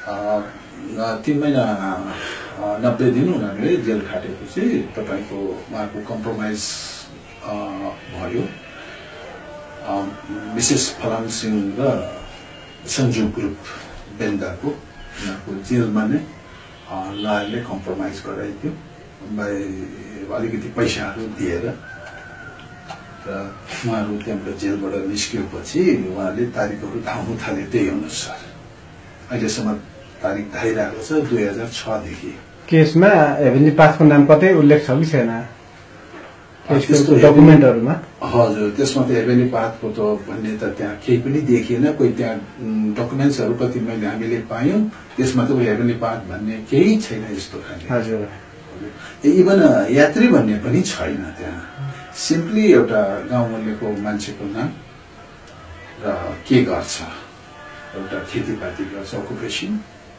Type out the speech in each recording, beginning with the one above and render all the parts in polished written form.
3 महिना 90 दिन उनीहरूले जेल खाटेपछि तपाईको उहाँको कम्प्रोमाइज भयो। मिसेस फलाम सिंह र सञ्जु ग्रुप बेन्दाको उनीहरूको जेलमा नै लयरले कम्प्रोमाइज गराइदियो अलिकति पैसाहरू दिएर र उहाँहरू त्यहाँबाट जेलबाट निस्किएपछि उहाँले तारिकहरू धाउनु थाले त्यही अनुसार अहिलेसम्म तारिक धाइरहेको छ 2006 देखि। केसमा हेभेन्ली पाथको नाम कतै उल्लेख छ कि छैन केसको डकुमेन्टहरुमा? हजुर, त्यसमा त हेभेन्ली पाथको त भन्ने त त्यहाँ केही पनि देखिएन। कोही त्यहाँ डकुमेन्ट्सहरु कति मैले हामीले पायौं, त्यसमा त हेभेन्ली पाथ भन्ने केही छैन यस्तो खाले। हजुर, इभन यात्री भन्ने पनि छैन त्यहाँ। सिम्पली एउटा गाउँमुलेको मान्छेको नाम र के गर्छ, एउटा खेतीपाती गर्छ, अकुपेसन,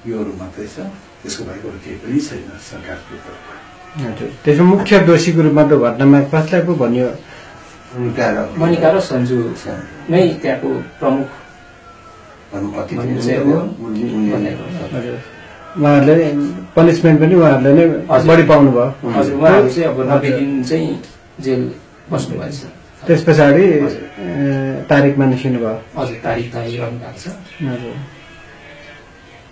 योहरू मात्रै छ। त्यसको बाहेक अरु केही पनि छैन सरकारको तर्फबाट। हजुर, त्यसको मुख्य दोषीको रूपमा त घटनामा कसलाई पो भन्यो? मनिका र सञ्जु नै त्यहाँको प्रमुख अतिथि हो। उहाँहरूले पनिसमेन्ट पनि उहाँहरूले नै बढी पाउनु भयो। हजुर, उहाँहरू चाहिँ अब 90 दिन चाहिँ जेल बस्नु भएछ। त्यस पछाडि तारिकमा निस्किनु भयो। हजुर, तारिक रहनु भएको छ। हजुर,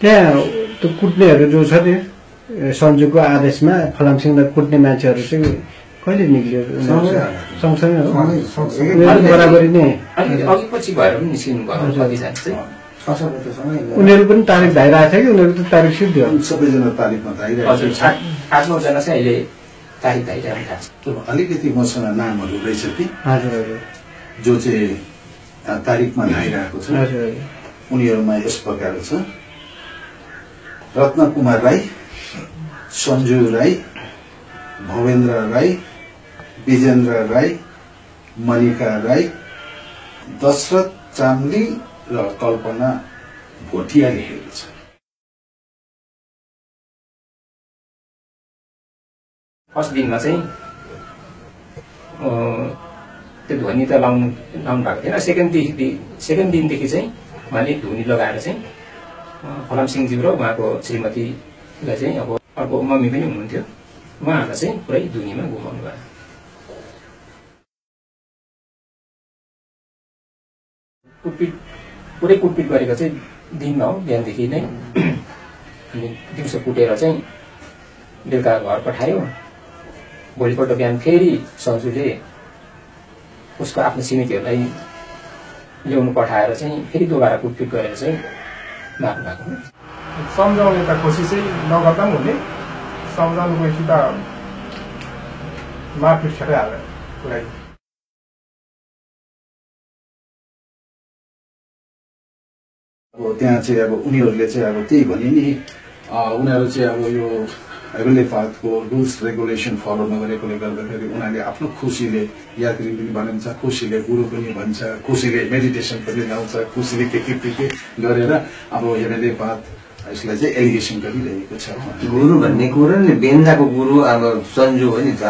त्यहाँ त्यो कुट्नेहरू जो छ त्यो सञ्जुको आदेशमा फलामसिंहलाई कुट्ने मान्छेहरू चाहिँ कहिले निक्लियो? सँगसँगै हो, बराबरी नै अघि पछि भएर पनि निस्किनु भयो कतिजना चाहिँ। उनीहरू पनि तारिक धाइरहेको छ कि उनीहरू त तारिक सिद्धि हो? सबैजना तारिकमा धाइरहेको छ। 8-9 जना चाहिँ अहिले तारिक धाइरहेको छ। अलिकति मसँग नामहरू रहेछ कि हजुर हजुर, जो चाहिँ तारिकमा धाइरहेको छ। उनीहरूमा यस प्रकार छ: रत्न कुमार राई, सञ्जु राई, भवेन्द्र राई, विजेन्द्र राई, मनिका राई, दशरथ चामली र कल्पना भोटिया लेखेको छ। फर्स्ट दिनमा चाहिँ त्यो ध्वनि त लाउनु भएको थिएन। सेकेन्ड दिनदेखि चाहिँ उहाँले ध्वनि लगाएर चाहिँ फलामसिंहज्यू र उहाँको श्रीमतीलाई चाहिँ अब अर्को मम्मी पनि हुनुहुन्थ्यो, उहाँहरूलाई चाहिँ पुरै ध्वनिमा घुमाउनु भयो। पुरै कुटपिट गरेको चाहिँ दिनमा हो, बिहानदेखि नै। अनि दिउँसो कुटेर चाहिँ बेलुका घर पठायो। भोलिपल्ट बिहान फेरि सञ्जुले उसको आफ्नो छिमेकीहरूलाई ल्याउनु पठाएर चाहिँ फेरि दोबारा कुटपिट गरेर चाहिँ मार्नु भएको। सम्झाउने त कोसिस चाहिँ नगर्दा पनि हुने, सम्झाउनु गएपछि त मारपिट छेरै हाल्यो पुरै। अब त्यहाँ चाहिँ अब उनीहरूले चाहिँ अब त्यही भने नि, उनीहरू चाहिँ अब यो हेभेन्ली पाथको रुल्स रेगुलेसन फलो नगरेकोले गर्दाखेरि उनीहरूले आफ्नो खुसीले यात्री पनि भनिन्छ, खुसीले गुरु पनि भन्छ, खुसीले मेडिटेसन पनि गाउँछ, खुसीले के गरेर अब हेभेन्ली पाथ यसलाई चाहिँ एलिगेसन गरिरहेको छ। गुरु भन्ने कुरो नि बेन्दाको गुरु अब सञ्जु हो नि त।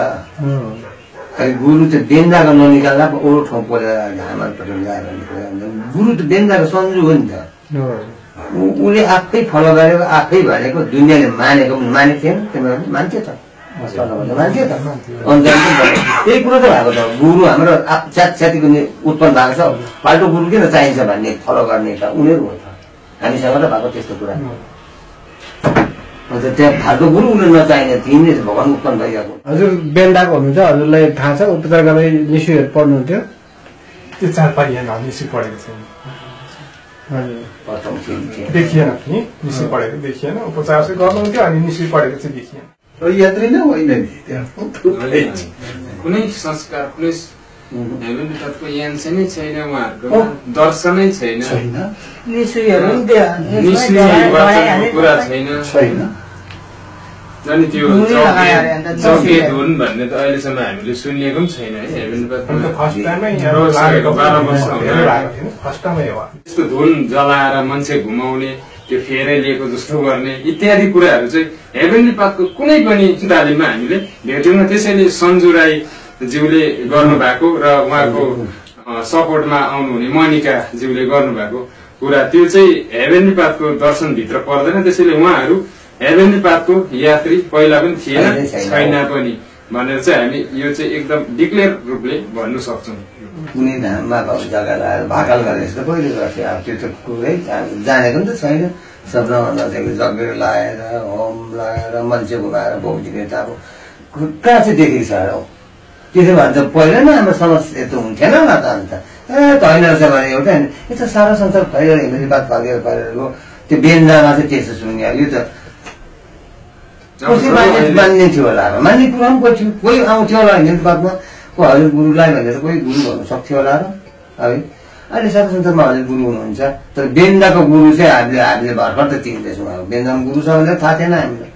गुरु त बेन्दाको ननिकाल्दा अरू ठाउँ परेर घाममा गुरु त बेन्दाको सञ्जु हो नि त। उसले आफै फलो गरेको, आफै भनेको दुनियाँले मानेको मानेको थिएन, त्यही मान्थ्यो त, मान्थ्यो त। अन्त त्यही कुरो त भएको छ। गुरु हाम्रो छ्यातीको उत्पन्न भएको छ, फाल्टो गुरु किन चाहिन्छ भन्ने फलो गर्ने त उनीहरू हो त। हामीसँग त भएको त्यस्तो कुरा। अन्त त्यहाँ फाल्टो गुरु उनीहरू नचाहिने तिनले भगवान उत्पन्न भइरहेको। हजुर, बेन्दाको हुनुहुन्छ, हजुरलाई थाहा छ? उपचार गर्दै निस्युहरू पढ्नुहुन्थ्यो? त्यो 4-5 यहाँ निस्यु पढेको छैन। देखिएन नि, निस्यु पढेको देखिएन। उपचार चाहिँ गर्नुहुन्थ्यो, अनि निस्यु पढेको चाहिँ देखिएन। यात्री नै होइन नि त्यहाँ कुनै संस्कार, कुनै हेभेन्ली पाथको यान्स नै छैन, उहाँहरूको दर्शनै छैन, कुरा छैन। अनि त्यो चौके धुन भन्ने त अहिलेसम्म हामीले सुनिएको पनि छैन है। हेभेन्ली पाथको धुन जलाएर मान्छे घुमाउने, त्यो फेरै लिएको जस्तो गर्ने इत्यादि कुराहरू चाहिँ हेभेन्ली पाथको कुनै पनि तालिममा हामीले भेट्यौँ। त्यसैले सञ्जु राई ज्यूले गर्नुभएको र उहाँको सपोर्टमा आउनुहुने मनिका ज्यूले गर्नुभएको कुरा त्यो चाहिँ हेभेनली पाथको दर्शनभित्र पर्दैन। त्यसैले उहाँहरू हेभेनली पाथको यात्री पहिला पनि थिएन छैन पनि भनेर चाहिँ हामी यो चाहिँ एकदम डिक्लेयर रूपले भन्नु सक्छौँ। कुनै धाममा जग्गा लगाएर भाकल गर्ने जस्तो पहिले गर्थ्यो। अब त्यो त कुरै जानेको नि त छैन। सबभन्दा जग्गा लगाएर होम लगाएर मान्छे घुमाएर भोगिदिने त अब कहाँ चाहिँ देखेको छ र। त्यसो भए त पहिला नै हाम्रो समस्या यस्तो हुन्थेन न त। अन्त त होइन रहेछ भने एउटा यो त सारा संसार फैलिएर हेमेली पात फर्केर फैलिरहेको त्यो बेन्जामा चाहिँ त्यस्तो सुन्ने। यो त कसले मान्ने थियो होला, मान्ने कुरा पनि थियो, कोही आउँथ्यो होला हेमेली पातमा को हजुर गुरुलाई भनेर कोही गुरु भन्नु सक्थ्यो होला र है। अहिले सारा संसारमा हजुर गुरु हुनुहुन्छ, तर बेन्दाको गुरु चाहिँ हामीले भर्खर त चिन्दैछौँ। अब बेन्दामा गुरु छ भनेर थाहा थिएन हामीलाई।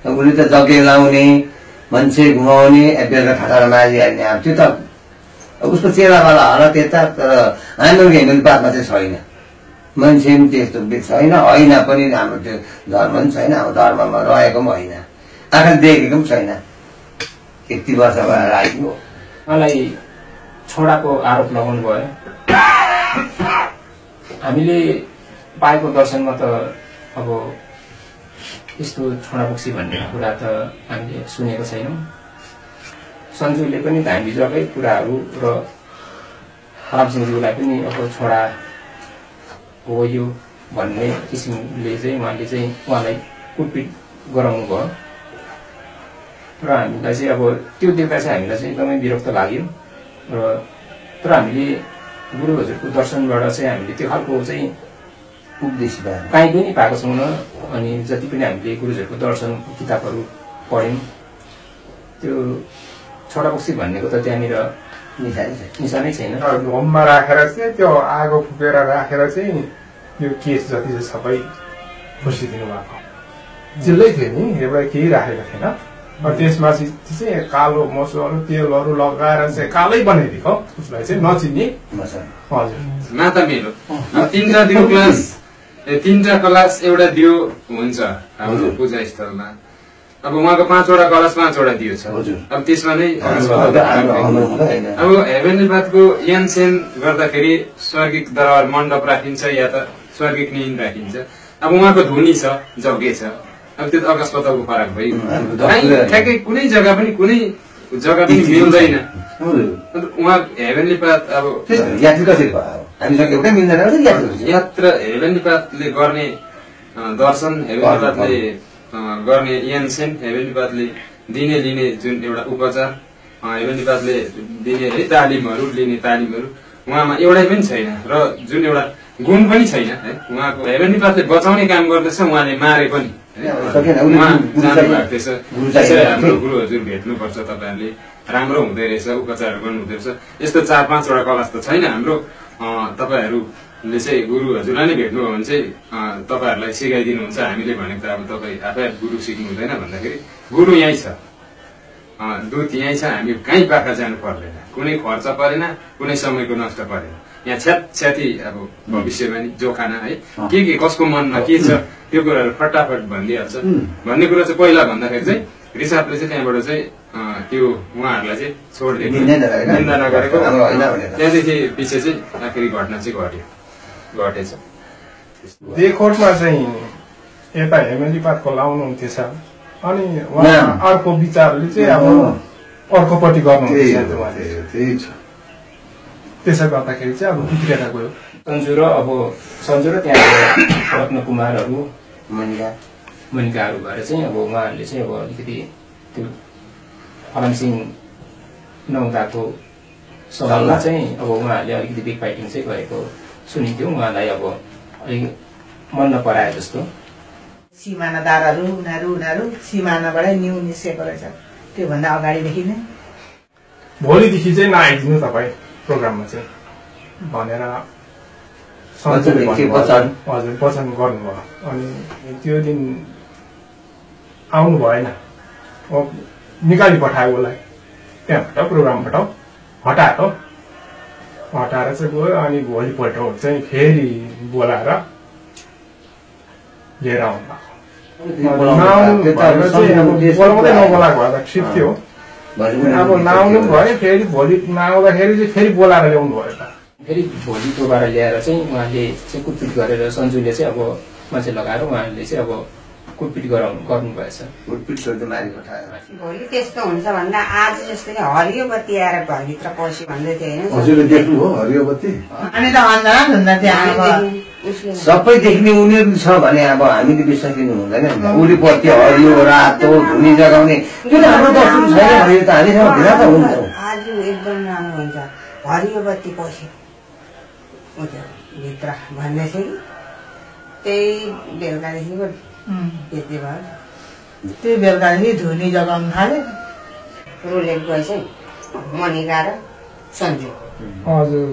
उसले त जग्गे लाउने मान्छे घुमाउने बेलुका ठाटारा मारिहाल्ने अब त्यो त उसको चेलावाला होला त्यता। तर हाम्रो हेमेली पातमा चाहिँ छैन, मान्छे पनि त्यस्तो छैन, होइन पनि हाम्रो त्यो धर्म पनि छैन, हाम्रो धर्ममा रहेको पनि होइन, आँखा देखेको पनि छैन। यति वर्ष भएर आइयो। मलाई छोडाको आरोप लगाउनु भयो। हामीले पाएको दर्शनमा त अब यस्तो छोडाबक्सी भन्ने कुरा त हामीले सुनेको छैनौँ। सन्जुले पनि धामभित्रकै कुराहरू र रामसिंहज्यूलाई पनि अब छोडा हो यो भन्ने किसिमले चाहिँ उहाँलाई कुटपिट गराउनु भयो र हामीलाई चाहिँ अब त्यो देख्दा चाहिँ हामीलाई चाहिँ एकदमै विरक्त लाग्यो। र तर हामीले गुरु हजुरको दर्शनबाट चाहिँ हामीले त्यो खालको चाहिँ उपदेश काहीँ पनि पाएको छैनौँ। अनि जति पनि हामीले गुरुजहरूको दर्शन किताबहरू पढ्यौँ त्यो छोडाबक्सी भन्नेको त त्यहाँनिर निशानै छैन। होममा राखेर चाहिँ त्यो आगो फुकेर राखेर चाहिँ यो केस जति चाहिँ सबै खुसिदिनु भएको चिल्लै थियो नि, एउटा केही राखेको थिएन। त्यसमा चाहिँ कालो मसुहरू तेलहरू लगाएर चाहिँ कालै बनाइदिएको उसलाई चाहिँ नचिन्ने। हजुर माता मेरो तीनटा कलश एउटा दियो हुन्छ हाम्रो पूजा स्थलमा। अब उहाँको 5वटा कलश 5वटा दियो छ। अब त्यसमा नै अब हेभेनली पाथको यानसेन गर्दाखेरि स्वर्गिक दरबार मण्डप राखिन्छ या त स्वर्गिक नियन राखिन्छ। अब उहाँको धुनी छ, जग्गे छ। अब त्यो त अकस्मातको फरक भयो। ठ्याक्कै कुनै जग्गा पनि मिल्दैन। उहाँ हेभेनली पाथ अब यात्री कसरी भयो हामीसँग एउटै मिल्दैन यात्रा हेभेनली पाथले गर्ने दर्शन, हेभेनली पाथले गर्ने यानसेन, हेभेनली पाथले दिने लिने जुन एउटा उपचार, हेभेनली पाथले दिने है तालिमहरू लिने तालिमहरू उहाँमा एउटै पनि छैन र जुन एउटा गुण पनि छैन है। उहाँको हेभेनली पाथले बचाउने काम गर्दैछ, उहाँले मारे पनि हाम्रो गुरु हजुर भेट्नुपर्छ, तपाईँहरूले राम्रो हुँदै रहेछ, उपचार गर्नु हुँदो रहेछ। यस्तो 4-5वटा कलश त छैन हाम्रो। तपाईँहरूले चाहिँ गुरु हजुरलाई नै भेट्नुभयो भने चाहिँ तपाईँहरूलाई सिकाइदिनुहुन्छ। हामीले भनेको त अब तपाईँ आफै गुरु सिक्नु हुँदैन भन्दाखेरि गुरु यहीँ छ, दूत यहीँ छ। हामी कहीँ पाखा जानु पर्दैन, कुनै खर्च परेन, कुनै समयको नष्ट परेन। यहाँ छ्याती अब भविष्यवाणी जोखाना है के कसको मनमा के छ त्यो कुराहरू फटाफट भनिदिइहाल्छ भन्ने कुरा चाहिँ पहिला भन्दाखेरि चाहिँ रिसापले चाहिँ त्यहाँबाट चाहिँ त्यो उहाँहरूलाई चाहिँ छोडिदिएको, निन्दा नगरेको। त्यहाँदेखि पछि चाहिँ आखिरी घटना चाहिँ घटेछ। देखोटमा चाहिँ यता हेमेली पातको लाउनु हुन्थेछ अनि उहाँ अर्को विचारले चाहिँ अब अर्कोपट्टि गर्नुहुन्छ। त्यसो गर्दाखेरि चाहिँ अब बिग्रेर गयो। सन्जु र त्यहाँ रत्न कुमारहरू मनिकाहरू भएर चाहिँ अब उहाँहरूले चाहिँ अब अलिकति त्यो फलमसिंह नहुँदाको सवालमा चाहिँ अब उहाँहरूले अलिकति बिग फाइटिङ चाहिँ गरेको सुनिन्थ्यो। उहाँलाई अब अलिक मन नपराए जस्तो। सिमानादारहरू उनीहरू सिमानाबाटै निस्केको रहेछ त्योभन्दा अगाडिदेखि नै। भोलिदेखि चाहिँ नआइदिनु तपाईँ प्रोग्राममा चाहिँ भनेर हजुर वचन गर्नुभयो। अनि त्यो दिन आउनु भएन, निकाली पठायो उसलाई त्यहाँबाट प्रोग्रामबाट हटाएर चाहिँ गयो। अनि भोलिपल्ट चाहिँ फेरि बोलाएर लिएर आउनु बोलाउँदै नबोलाएको भए त ठिक थियो। अब नआउनु भयो, फेरि भोलि नआउँदाखेरि चाहिँ फेरि बोलाएर ल्याउनु भयो त। फेरि भोलि दोबारा ल्याएर चाहिँ उहाँले चाहिँ कुटपिट गरेर सन्जुले चाहिँ अब मान्छे लगाएर उहाँले चाहिँ अब कुटपिट गर्नुभएछ। भोलि त्यस्तो हुन्छ भन्दा आज जस्तो कि हरियो बत्ती आएर घरभित्र पस्यो भन्दै थियो होइन? हजुरले देख्नु हो हरियो बत्ती? अनि त अन्धार धुन्दा त्यहाँ सबै देख्ने उनीहरू छ भने अब हामीले विश्वास दिनु हुँदैन नि। उसले बत्ती हरियो रातो धुनी जगाउने त्यो त हाम्रो दस्तुर छैन भने त हामीसँग भिड त हुन्छ। आज एकदम राम्रो हुन्छ हरियो बत्ती पस्यो भित्र भन्दै थियो कि त्यही बेलुकादेखिको त्यति भयो। त्यही बेलुकादेखि धुनी जगाउनु थाल्यो। रोलेट गए चाहिँ मनिका र सन्जु। हजुर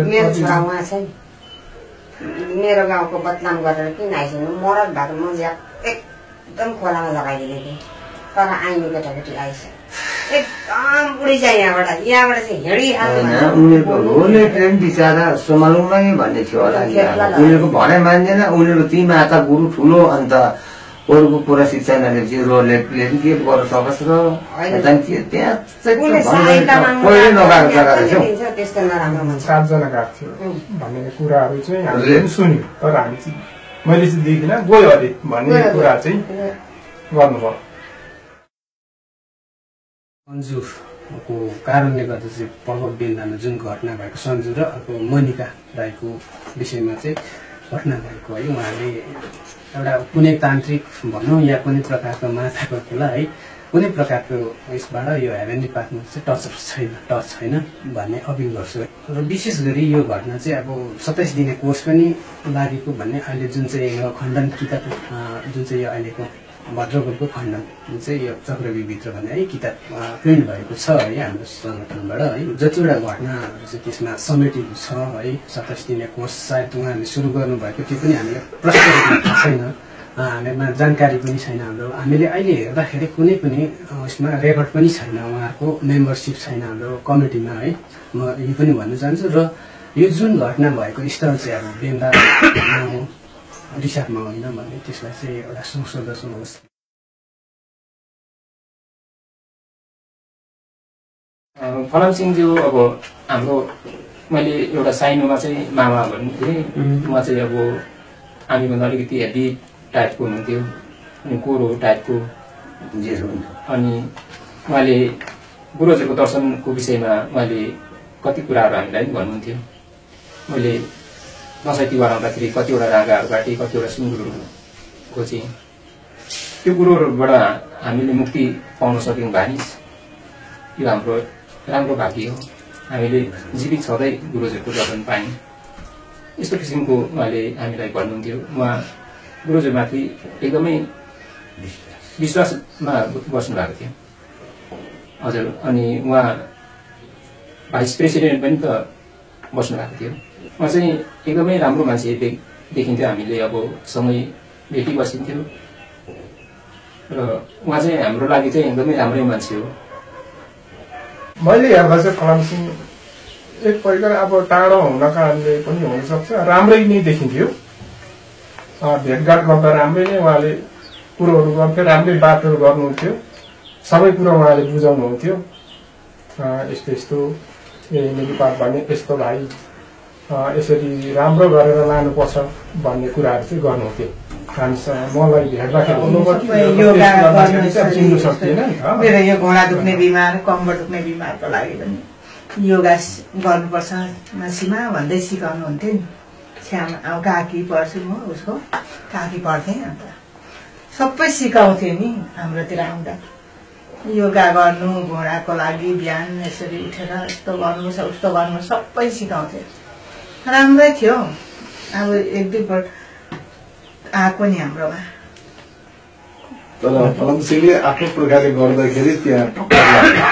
मेरो छोरा उहाँ चाहिँ मेरो गाउँको बदनाम गरेर किन आइसक्नु मरद भएको म एकदम खोलामा लगाइदिएको थिएँ तर आइने केटाकेटी आइस एकदम बुढी चाहिँ यहाँबाट चाहिँ उनीहरूको रोले ट्रेन बिचरा सम्हालौँमै भन्ने थियो होला। उनीहरूको भनाइ मान्दैन। उनीहरू ती माता गुरु ठुलो अन्त अरूको कुरा शिक्षा नलिएपछि रोलेटले पनि के गर्न सक्छ र त्यहाँ पहिले नगएको जग्गा रहेछ। 7जना गएको थियो भन्ने कुराहरू चाहिँ हामीले पनि सुन्यौँ तर हामी चाहिँ मैले चाहिँ देखिनँ गयो अरे भन्ने कुरा चाहिँ गर्नुभयो। सन्जुको कारणले गर्दा चाहिँ पर्वत बेन्दामा जुन घटना भएको सन्जु र अर्को मनिका राईको विषयमा चाहिँ घटना भएको है उहाँले एउटा कुनै तान्त्रिक भनौँ या कुनै प्रकारको माथाको खुला है कुनै प्रकारको यसबाट यो हेभेनली पाथमा चाहिँ टच छैन भन्ने अपिल गर्छु र विशेष गरी यो घटना चाहिँ अब 27 दिने कोर्स पनि लागेको भन्ने अहिले जुन चाहिँ यो खण्डन किताब जुन चाहिँ यो अहिलेको भद्रगोलको खण्डन जुन चाहिँ यो चक्रव्यूहभित्र भन्ने है किताब प्रिन्ट भएको छ है हाम्रो सङ्गठनबाट है जतिवटा घटनाहरू चाहिँ त्यसमा समेटिएको छ है 27 दिने कोर्स सायद उहाँहरूले सुरु गर्नुभएको त्यो पनि हामीलाई प्रष्ट रूपमा थाहा छैन। हामीमा जानकारी पनि छैन। हामीले अहिले हेर्दाखेरि कुनै पनि उसमा रेकर्ड पनि छैन। उहाँहरूको मेम्बरसिप छैन हाम्रो कमिटीमा है म यो पनि भन्न चाहन्छु। र यो जुन घटना भएको स्थल चाहिँ अब बेन्दा हो रिसापमा होइन भन्ने त्यसलाई चाहिँ एउटा संशोधन होस्। फलामसिंहज्यू अब हाम्रो मैले एउटा साइनोमा चाहिँ मामा भन्नुहुन्थेँ। उहाँ चाहिँ अब हामीभन्दा अलिकति हेभी टाइपको हुनुहुन्थ्यो अनि कोरो टाइपको अनि उहाँले गुरुजीको दर्शनको विषयमा उहाँले कति कुराहरू हामीलाई पनि भन्नुहुन्थ्यो। मैले दसैँ तिहार आउँदाखेरि कतिवटा रागाहरू काटेँ कतिवटा सुँगुरहरू खोजेँ त्यो कुरोहरूबाट हामीले मुक्ति पाउन सक्यौँ भने यो हाम्रो राम्रो भाग्य हो। हामीले जीवित छँदै गुरुजीको दर्शन पायौँ यस्तो किसिमको उहाँले हामीलाई भन्नुहुन्थ्यो। उहाँ गुरुजीमाथि एकदमै विश्वासमा बस्नु भएको थियो हजुर। अनि उहाँ भाइस प्रेसिडेन्ट पनि त बस्नु भएको थियो। उहाँ चाहिँ एकदमै राम्रो मान्छे देखिन्थ्यो। हामीले अब सँगै भेटी बसिन्थ्यो र उहाँ चाहिँ हाम्रो लागि चाहिँ एकदमै राम्रै मान्छे हो। मैले हेर्दा चाहिँ फलामसिंह एक प्रकार अब टाढो हुनका कारणले पनि हुनसक्छ राम्रै नै देखिन्थ्यो। भेटघाट गर्दा राम्रै नै उहाँले कुरोहरू गर्थ्यो राम्रै बातहरू गर्नुहुन्थ्यो। सबै कुरो उहाँले बुझाउनुहुन्थ्यो। यस्तो यस्तो नेपाल भन्ने यस्तो भाइ यसरी राम्रो गरेर लानुपर्छ भन्ने कुराहरू चाहिँ गर्नुहुन्थ्यो। मलाई मेरो यो घोडा दुख्ने बिमार कम्बर दुख्ने बिमारको लागि पनि योगा गर्नुपर्छ मासीमा भन्दै सिकाउनुहुन्थ्यो नि। छ्यामा अब काकी पढ्छु म उसको काकी पढ्थेँ अन्त सबै सिकाउँथे नि हाम्रोतिर आउँदा योगा गर्नु घोडाको लागि बिहान यसरी उठेर यस्तो गर्नुपर्छ उस्तो गर्नु सबै सिकाउँथे। राम्रै थियो। अब एक दुई पल्ट आएको नि हाम्रोमा। तर फलामसिंहले आफ्नो प्रकारले गर्दाखेरि त्यहाँ ठक्कर लाग्यो।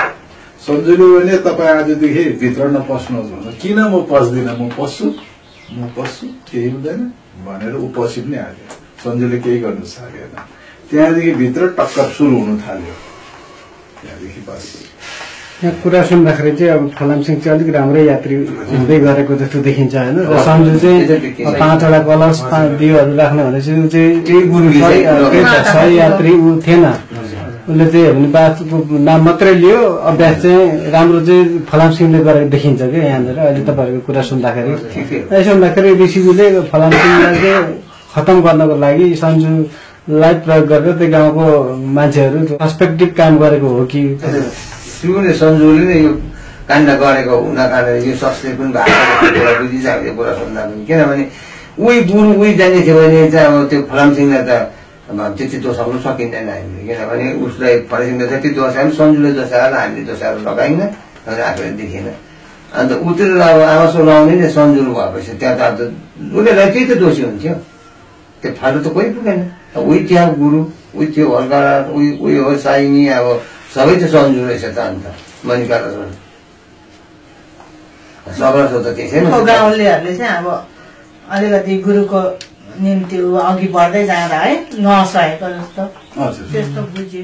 सन्जुले भने तपाईँ आजदेखि भित्र नपस्नुहोस् भन्नु। किन म पस्दिनँ म पस्छु केही हुँदैन भनेर ऊ पछि पनि हाल्यो। सन्जुले केही गर्नु सकेन। त्यहाँदेखि भित्र टक्कर सुरु हुनु थाल्यो। त्यहाँदेखि बस यहाँ कुरा सुन्दाखेरि चाहिँ अब फलामसिंह चाहिँ अलिक राम्रै यात्री हुँदै गरेको जस्तो देखिन्छ होइन। र सन्जु चाहिँ 5वटा कलश 5 दियोहरू राख्ने भनेपछि ऊ चाहिँ सही यात्री ऊ थिएन। उसले चाहिँ हो भने बाथको नाम मात्रै लियो अभ्यास चाहिँ राम्रो चाहिँ फलाम सिंहले गरेको देखिन्छ क्या यहाँनिर अहिले तपाईँहरूको कुरा सुन्दाखेरि यसो हुँदाखेरि ऋषिजीले फलाम सिंहलाई चाहिँ खतम गर्नको लागि सन्जुलाई प्रयोग गरेर त्यो गाउँको मान्छेहरू सस्पेक्टिभ काम गरेको हो कि सुरुले सन्जुले नै यो काण्ड गरेको हुन कारण यो ससले पनि भएको बुझिसक्यो कुरा सुन्दा पनि किनभने उही गुरु उही जाने थियो भने चाहिँ अब त्यो फलाम सिंहलाई त त्यति दोषाउनु सकिँदैन हामीले किनभने उसलाई फलाम सिंहले जति दोषायो सन्जुले दोषाएर हामीले दोषाएर लगाइन्न भनेर आफूले देखिएन अन्त उतिर अब आवास लगाउने नै सन्जुल भएपछि त्यहाँ त उसले त्यही त दोषी हुन्थ्यो त्यो फाल्टो त कोही पुगेन उही त्यहाँ गुरु उही त्यो हल्का उही हो साइनी अब सबै त सन्जु रहेछ त अन्त मणिकाला सबला सोध्दा त्यसै गाउँलेहरूले चाहिँ अब अलिकति गुरुको निम्ति अघि बढ्दै जाँदा है नसहेको जस्तो त्यस्तो बुझ्यो।